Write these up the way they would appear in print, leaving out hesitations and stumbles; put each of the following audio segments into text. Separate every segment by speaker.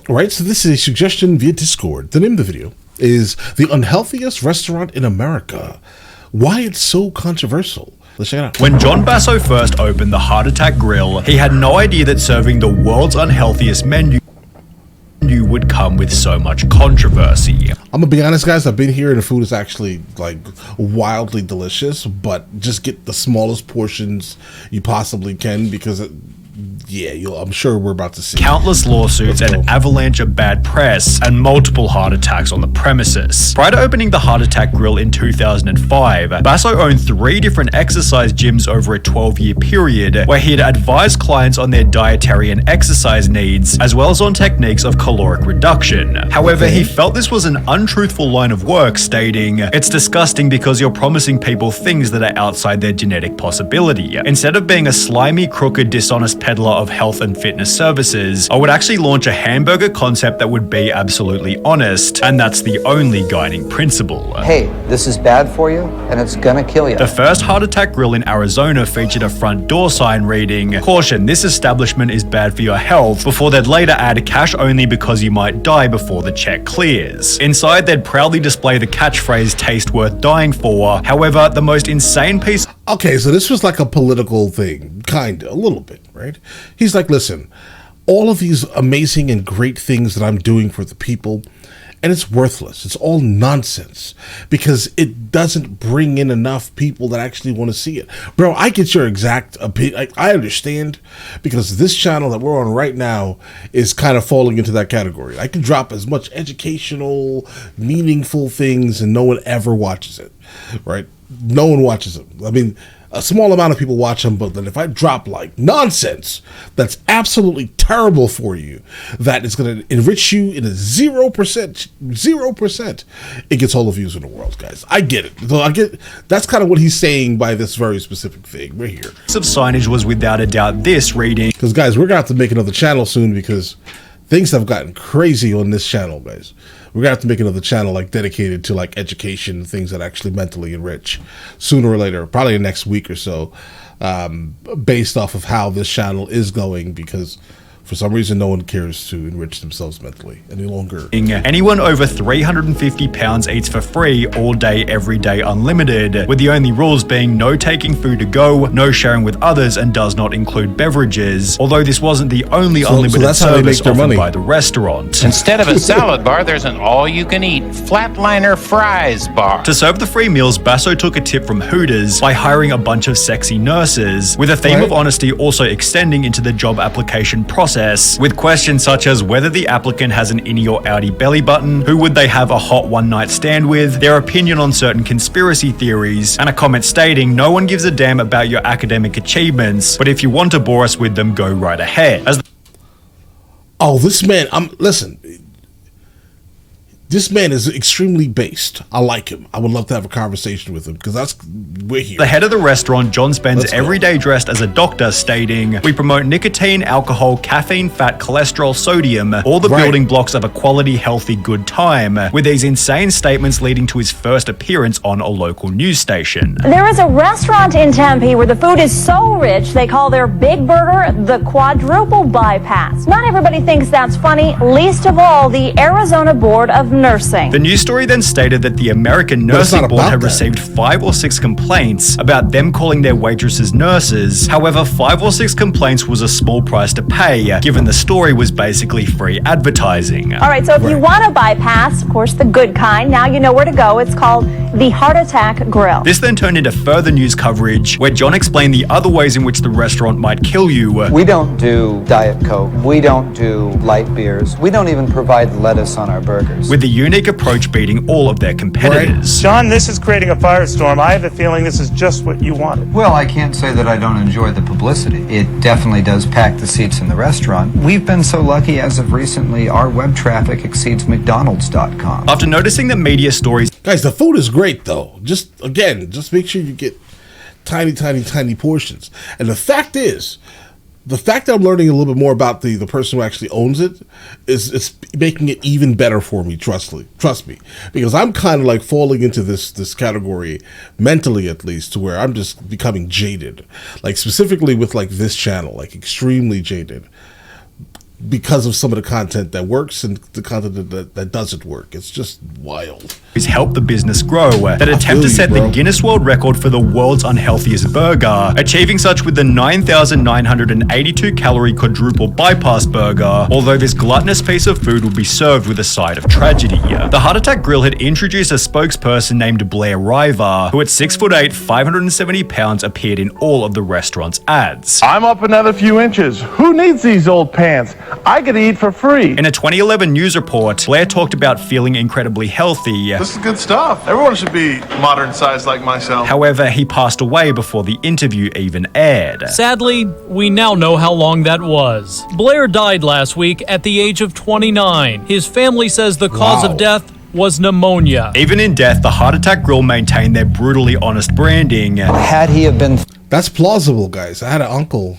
Speaker 1: All right, so this is a suggestion via Discord. The name of the video is The Unhealthiest Restaurant in America. Why it's so controversial. Let's check it out.
Speaker 2: When John Basso first opened the Heart Attack Grill, he had no idea that serving the world's unhealthiest menu would come with so much controversy.
Speaker 1: I'm gonna be honest, guys. I've been here and the food is actually like wildly delicious, but just get the smallest portions you possibly can because I'm sure we're about to see
Speaker 2: Countless lawsuits, an avalanche of bad press, and multiple heart attacks on the premises. Prior to opening the Heart Attack Grill in 2005, Basso owned 3 different exercise gyms over a 12-year period, where he'd advised clients on their dietary and exercise needs, as well as on techniques of caloric reduction. However, he felt this was an untruthful line of work, stating, "It's disgusting because you're promising people things that are outside their genetic possibility. Instead of being a slimy, crooked, dishonest peddler of health and fitness services, I would actually launch a hamburger concept that would be absolutely honest, and that's the only guiding principle."
Speaker 3: Hey, this is bad for you, and it's gonna kill you.
Speaker 2: The first Heart Attack Grill in Arizona featured a front door sign reading, "Caution, this establishment is bad for your health," before they'd later add "cash only because you might die before the check clears." Inside, they'd proudly display the catchphrase "taste worth dying for." However, the most insane piece...
Speaker 1: Okay, so this was like a political thing, kind of, a little bit, right? He's like, listen, all of these amazing and great things that I'm doing for the people, and it's worthless. It's all nonsense because it doesn't bring in enough people that actually want to see it. Bro, I get your exact opinion. I understand because this channel that we're on right now is kind of falling into that category. I can drop as much educational, meaningful things and no one ever watches it, right? No one watches them. I mean, a small amount of people watch them, but then if I drop like nonsense that's absolutely terrible for you, that is going to enrich you in a 0%, it gets all the views in the world, guys. I get it. So that's kind of what he's saying by this very specific thing. We're here.
Speaker 2: Of signage was without a doubt this reading.
Speaker 1: Because, guys, we're going to have to make another channel soon because things have gotten crazy on this channel, guys. We're gonna have to make another channel like dedicated to like education, things that actually mentally enrich sooner or later, probably the next week or so, based off of how this channel is going, because for some reason no one cares to enrich themselves mentally any longer.
Speaker 2: Anyone over 350 pounds eats for free all day, every day, unlimited, with the only rules being no taking food to go, no sharing with others, and does not include beverages, although this wasn't the only unlimited service offered by the restaurant.
Speaker 4: Instead of a salad bar, there's an all-you-can-eat flatliner fries bar.
Speaker 2: To serve the free meals, Basso took a tip from Hooters by hiring a bunch of sexy nurses, with a theme of honesty also extending into the job application process, with questions such as whether the applicant has an innie or outie belly button, who would they have a hot one-night stand with, their opinion on certain conspiracy theories, and a comment stating, "No one gives a damn about your academic achievements, but if you want to bore us with them, go right ahead."
Speaker 1: Oh, this man, listen. This man is extremely based. I like him. I would love to have a conversation with him because we're here.
Speaker 2: The head of the restaurant, John, spends every day dressed as a doctor, stating, "We promote nicotine, alcohol, caffeine, fat, cholesterol, sodium, all the building blocks of a quality, healthy, good time," with these insane statements leading to his first appearance on a local news station.
Speaker 5: There is a restaurant in Tempe where the food is so rich they call their big burger the quadruple bypass. Not everybody thinks that's funny, least of all the Arizona Board of Nursing.
Speaker 2: The news story then stated that the American Nursing Board had received 5 or 6 complaints about them calling their waitresses nurses. However, 5 or 6 complaints was a small price to pay, given the story was basically free advertising.
Speaker 5: All right, so if you want to bypass, of course, the good kind, now you know where to go. It's called the Heart Attack Grill.
Speaker 2: This then turned into further news coverage, where John explained the other ways in which the restaurant might kill you.
Speaker 3: We don't do Diet Coke. We don't do light beers. We don't even provide lettuce on our burgers.
Speaker 2: With the unique approach beating all of their competitors.
Speaker 6: John, this is creating a firestorm. I have a feeling this is just what you wanted.
Speaker 3: Well, I can't say that I don't enjoy the publicity. It definitely does pack the seats in the restaurant. We've been so lucky as of recently, our web traffic exceeds McDonald's.com.
Speaker 2: After noticing the media stories...
Speaker 1: Guys, the food is great, though. Just make sure you get tiny, tiny, tiny portions. And the fact is, the fact that I'm learning a little bit more about the person who actually owns it is making it even better for me. Trust me, because I'm kind of like falling into this category mentally, at least, to where I'm just becoming jaded, like specifically with like this channel, like extremely jaded. because of some of the content that works and the content that doesn't work. It's just wild.
Speaker 2: Has helped the business grow that attempt to set the Guinness World Record for the world's unhealthiest burger, achieving such with the 9,982 calorie quadruple bypass burger, although this gluttonous piece of food would be served with a side of tragedy. The Heart Attack Grill had introduced a spokesperson named Blair River, who at 6'8", 570 pounds appeared in all of the restaurant's ads.
Speaker 7: I'm up another few inches. Who needs these old pants? I could eat for free.
Speaker 2: In a 2011 news report, Blair talked about feeling incredibly healthy.
Speaker 8: This is good stuff. Everyone should be modern sized like myself.
Speaker 2: However, he passed away before the interview even aired.
Speaker 9: Sadly, we now know how long that was. Blair died last week at the age of 29. His family says the cause of death was pneumonia.
Speaker 2: Even in death, the Heart Attack Grill maintained their brutally honest branding.
Speaker 3: Had he have been...
Speaker 1: That's plausible, guys. I had an uncle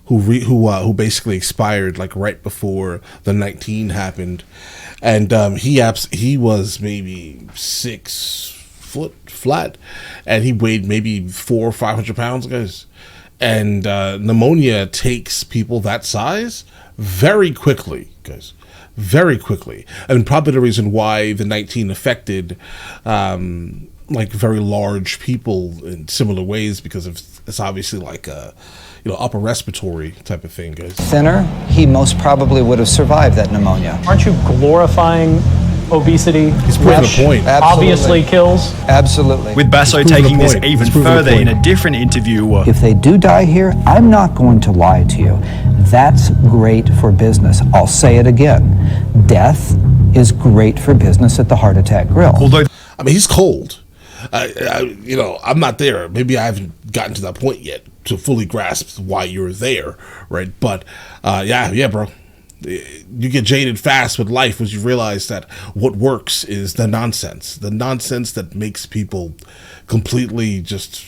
Speaker 1: who basically expired like right before the 19 happened, and he was maybe 6 foot flat, and he weighed maybe 400 or 500 pounds, guys. And pneumonia takes people that size very quickly, guys. Very quickly. And probably the reason why the 19 affected like very large people in similar ways, because of it's obviously like a upper respiratory type of thing, guys.
Speaker 3: Thinner, he most probably would have survived that pneumonia.
Speaker 10: Aren't you glorifying obesity?
Speaker 1: He's proving a point.
Speaker 10: Obviously kills.
Speaker 3: Absolutely.
Speaker 2: With Basso taking this even further in a different interview.
Speaker 3: If they do die here, I'm not going to lie to you. That's great for business. I'll say it again. Death is great for business at the Heart Attack Grill.
Speaker 2: Although,
Speaker 1: I mean, he's cold. I'm not there. Maybe I haven't gotten to that point yet to fully grasp why you're there, right? But yeah, bro. You get jaded fast with life as you realize that what works is the nonsense that makes people completely just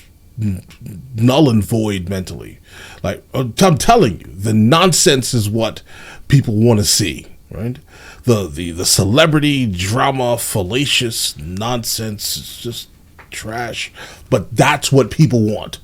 Speaker 1: null and void mentally. Like, I'm telling you, the nonsense is what people want to see, right? The celebrity drama, fallacious nonsense, it's just trash, but that's what people want,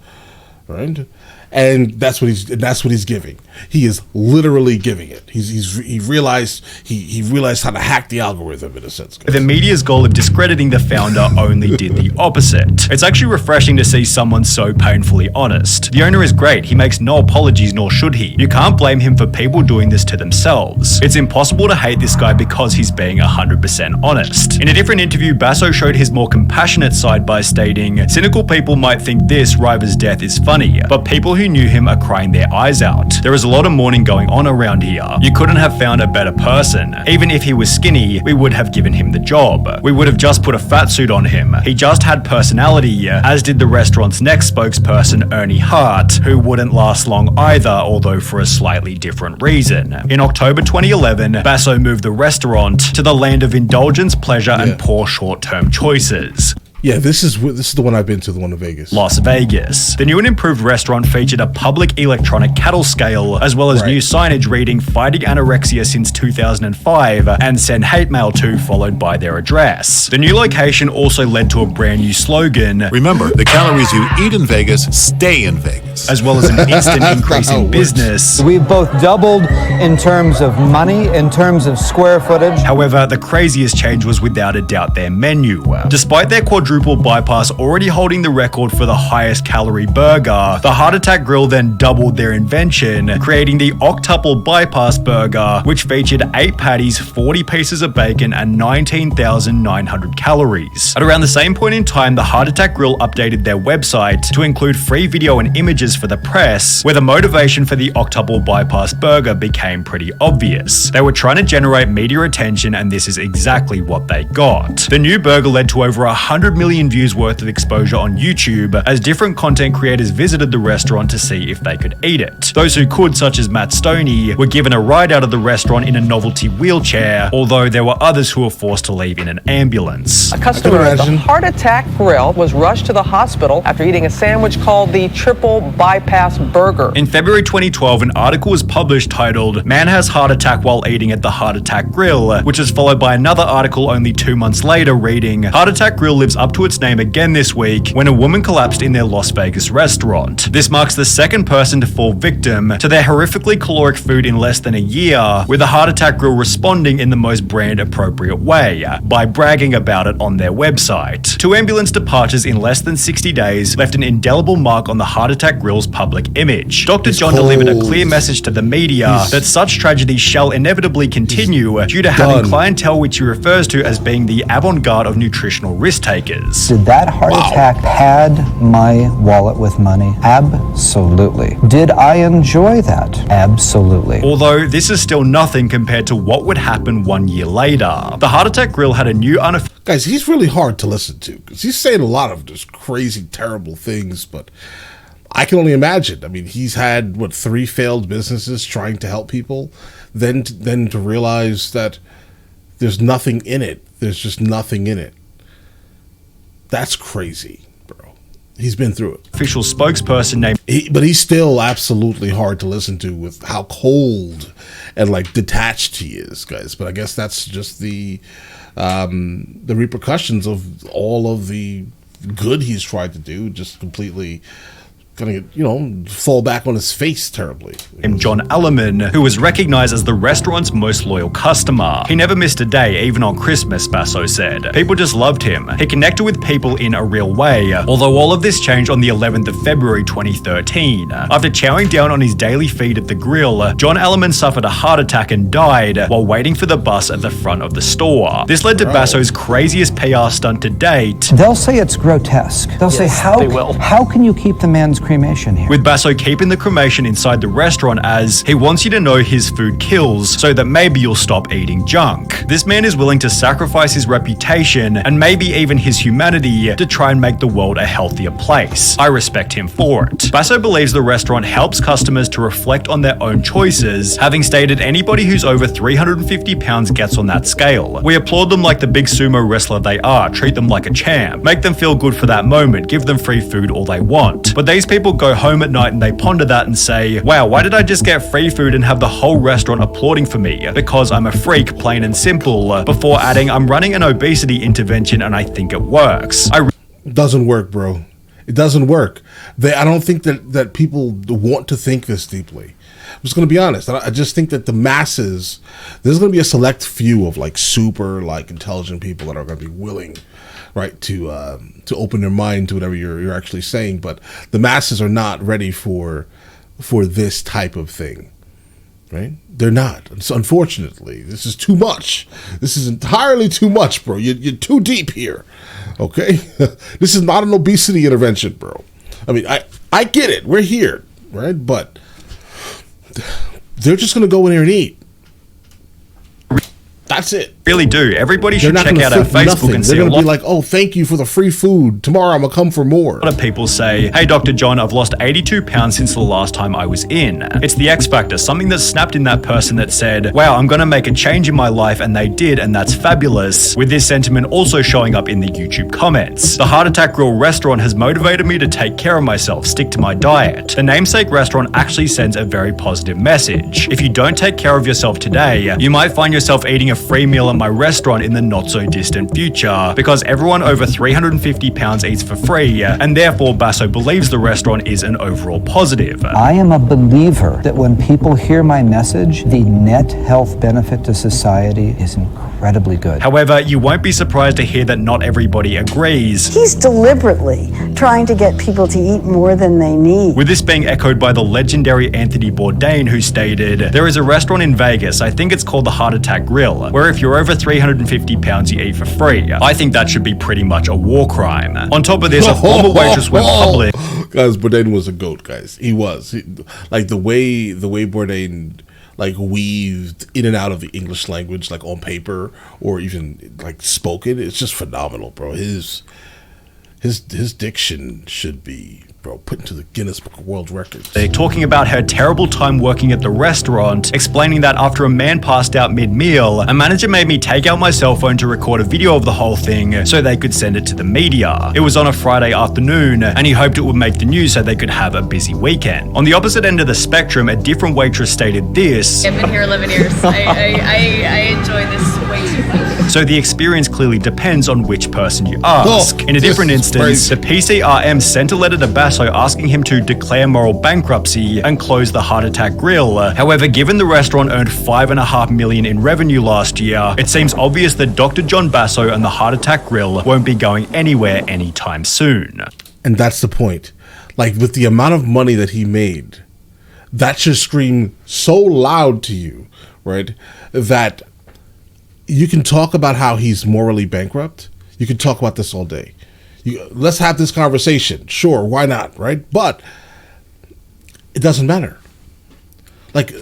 Speaker 1: right? And that's what he's giving. He is literally giving it. He realized how to hack the algorithm in a sense.
Speaker 2: The media's goal of discrediting the founder only did the opposite. It's actually refreshing to see someone so painfully honest. The owner is great. He makes no apologies, nor should he. You can't blame him for people doing this to themselves. It's impossible to hate this guy because he's being 100% honest. In a different interview, Basso showed his more compassionate side by stating, "Cynical people might think this, River's death, is funny, but people who knew him are crying their eyes out. There is a lot of mourning going on around here. You couldn't have found a better person. Even if he was skinny, we would have given him the job. We would have just put a fat suit on him. He just had personality, as did the restaurant's next spokesperson, Ernie Hart, who wouldn't last long either, although for a slightly different reason. In October 2011, Basso moved the restaurant to the land of indulgence, pleasure, and poor short-term choices.
Speaker 1: Yeah, this is the one I've been to, the one in Vegas.
Speaker 2: Las Vegas. The new and improved restaurant featured a public electronic cattle scale, as well as new signage reading "Fighting Anorexia Since 2005" and "Send Hate Mail To," followed by their address. The new location also led to a brand new slogan.
Speaker 11: Remember, the calories you eat in Vegas stay in Vegas.
Speaker 2: As well as an instant increase in business.
Speaker 3: We've both doubled in terms of money, in terms of square footage.
Speaker 2: However, the craziest change was without a doubt their menu. Despite their quadruple bypass already holding the record for the highest calorie burger, the Heart Attack Grill then doubled their invention, creating the octuple bypass burger, which featured 8 patties, 40 pieces of bacon, and 19,900 calories. At around the same point in time, the Heart Attack Grill updated their website to include free video and images for the press, where the motivation for the octuple bypass burger became pretty obvious. They were trying to generate media attention, and this is exactly what they got. The new burger led to over 100 million views worth of exposure on YouTube, as different content creators visited the restaurant to see if they could eat it. Those who could, such as Matt Stoney, were given a ride out of the restaurant in a novelty wheelchair, although there were others who were forced to leave in an ambulance.
Speaker 12: A customer at the Heart Attack Grill was rushed to the hospital after eating a sandwich called the triple bypass burger.
Speaker 2: In February 2012, an article was published titled "Man Has Heart Attack While Eating at the Heart Attack Grill," which is followed by another article only 2 months later reading, "Heart Attack Grill lives up to its name again this week when a woman collapsed in their Las Vegas restaurant. This marks the second person to fall victim to their horrifically caloric food in less than a year, with the Heart Attack Grill responding in the most brand appropriate way, by bragging about it on their website. 2 ambulance departures in less than 60 days left an indelible mark on the Heart Attack Grill's public image. Dr. John delivered a clear message to the media that such tragedies shall inevitably continue due to having clientele which he refers to as being the avant-garde of nutritional risk takers.
Speaker 3: Did that heart attack pad my wallet with money? Absolutely. Did I enjoy that? Absolutely.
Speaker 2: Although this is still nothing compared to what would happen 1 year later. The Heart Attack Grill had a new
Speaker 1: Guys, he's really hard to listen to because he's saying a lot of just crazy, terrible things, but I can only imagine. I mean, he's had, 3 failed businesses trying to help people, then to realize that there's nothing in it. There's just nothing in it. That's crazy, bro. He's been through it.
Speaker 2: Official spokesperson named...
Speaker 1: But he's still absolutely hard to listen to with how cold and, detached he is, guys. But I guess that's just the repercussions of all of the good he's tried to do, just completely gonna fall back on his face terribly.
Speaker 2: John Alleman, who was recognized as the restaurant's most loyal customer. He never missed a day, even on Christmas, Basso said. People just loved him. He connected with people in a real way, although all of this changed on the 11th of February 2013. After chowing down on his daily feed at the grill, John Alleman suffered a heart attack and died while waiting for the bus at the front of the store. This led to Basso's craziest PR stunt to date.
Speaker 3: They'll say it's grotesque. They'll say, how can you keep the man's cremation here?
Speaker 2: With Basso keeping the cremation inside the restaurant as he wants you to know his food kills so that maybe you'll stop eating junk. This man is willing to sacrifice his reputation and maybe even his humanity to try and make the world a healthier place. I respect him for it. Basso believes the restaurant helps customers to reflect on their own choices, having stated anybody who's over 350 pounds gets on that scale. We applaud them like the big sumo wrestler they are, treat them like a champ, make them feel good for that moment, give them free food all they want. But these people go home at night and they ponder that and say, wow, why did I just get free food and have the whole restaurant applauding for me? Because I'm a freak, plain and simple, before adding, I'm running an obesity intervention and I think it works.
Speaker 1: It doesn't work, bro. It doesn't work. I don't think that people want to think this deeply. I'm just going to be honest. I just think that the masses, there's going to be a select few of super intelligent people that are going to be willing, right, to open their mind to whatever you're actually saying. But the masses are not ready for this type of thing, right? They're not. So unfortunately, this is too much. This is entirely too much, bro. You're too deep here. Okay, this is not an obesity intervention, bro. I mean, I get it. We're here, right? But they're just gonna go in there and eat. That's it.
Speaker 2: Really do. Everybody should check out our Facebook and see
Speaker 1: They're going to be like, oh, thank you for the free food. Tomorrow I'm going to come for more.
Speaker 2: A lot of people say, hey, Dr. John, I've lost 82 pounds since the last time I was in. It's the X Factor, something that snapped in that person that said, wow, I'm going to make a change in my life, and they did, and that's fabulous. With this sentiment also showing up in the YouTube comments. The Heart Attack Grill restaurant has motivated me to take care of myself, stick to my diet. The namesake restaurant actually sends a very positive message. If you don't take care of yourself today, you might find yourself eating a free meal at my restaurant in the not so distant future, because everyone over 350 pounds eats for free, and therefore Basso believes the restaurant is an overall positive.
Speaker 3: I am a believer that when people hear my message, the net health benefit to society is incredibly good.
Speaker 2: However, you won't be surprised to hear that not everybody agrees.
Speaker 13: He's deliberately trying to get people to eat more than they need.
Speaker 2: With this being echoed by the legendary Anthony Bourdain, who stated, there is a restaurant in Vegas, I think it's called the Heart Attack Grill, where if you're over 350 pounds, you eat for free. I think that should be pretty much a war crime. On top of this, a former waitress went public.
Speaker 1: Guys, Bourdain was a goat, guys. He was. The way Bourdain weaved in and out of the English language, on paper or even spoken, it's just phenomenal, bro. His his diction should be, bro, put into the Guinness Book of World Records.
Speaker 2: They're talking about her terrible time working at the restaurant, explaining that after a man passed out mid-meal, a manager made me take out my cell phone to record a video of the whole thing so they could send it to the media. It was on a Friday afternoon, and he hoped it would make the news so they could have a busy weekend. On the opposite end of the spectrum, a different waitress stated this:
Speaker 12: I've been here 11 years. I enjoy this way too much.
Speaker 2: So the experience clearly depends on which person you ask. In a different instance, the PCRM sent a letter to Basso asking him to declare moral bankruptcy and close the Heart Attack Grill. However, given the restaurant earned $5.5 million in revenue last year, it seems obvious that Dr. John Basso and the Heart Attack Grill won't be going anywhere anytime soon.
Speaker 1: And that's the point. Like, with the amount of money that he made, that should scream so loud to you, right, that you can talk about how he's morally bankrupt. You can talk about this all day. Let's have this conversation. Sure, why not, right? But it doesn't matter. Like,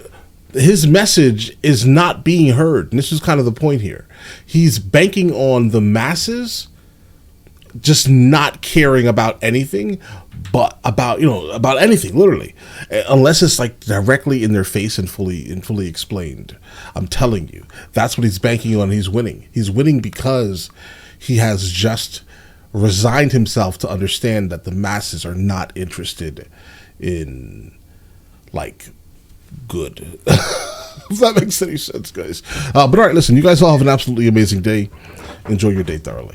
Speaker 1: his message is not being heard. And this is kind of the point here. He's banking on the masses just not caring about anything, but about anything, literally, unless it's like directly in their face and fully explained. I'm telling you, that's what he's banking on. He's winning because he has just resigned himself to understand that the masses are not interested in, like, good. If that makes any sense, guys. But all right, listen, you guys all have an absolutely amazing day. Enjoy your day thoroughly.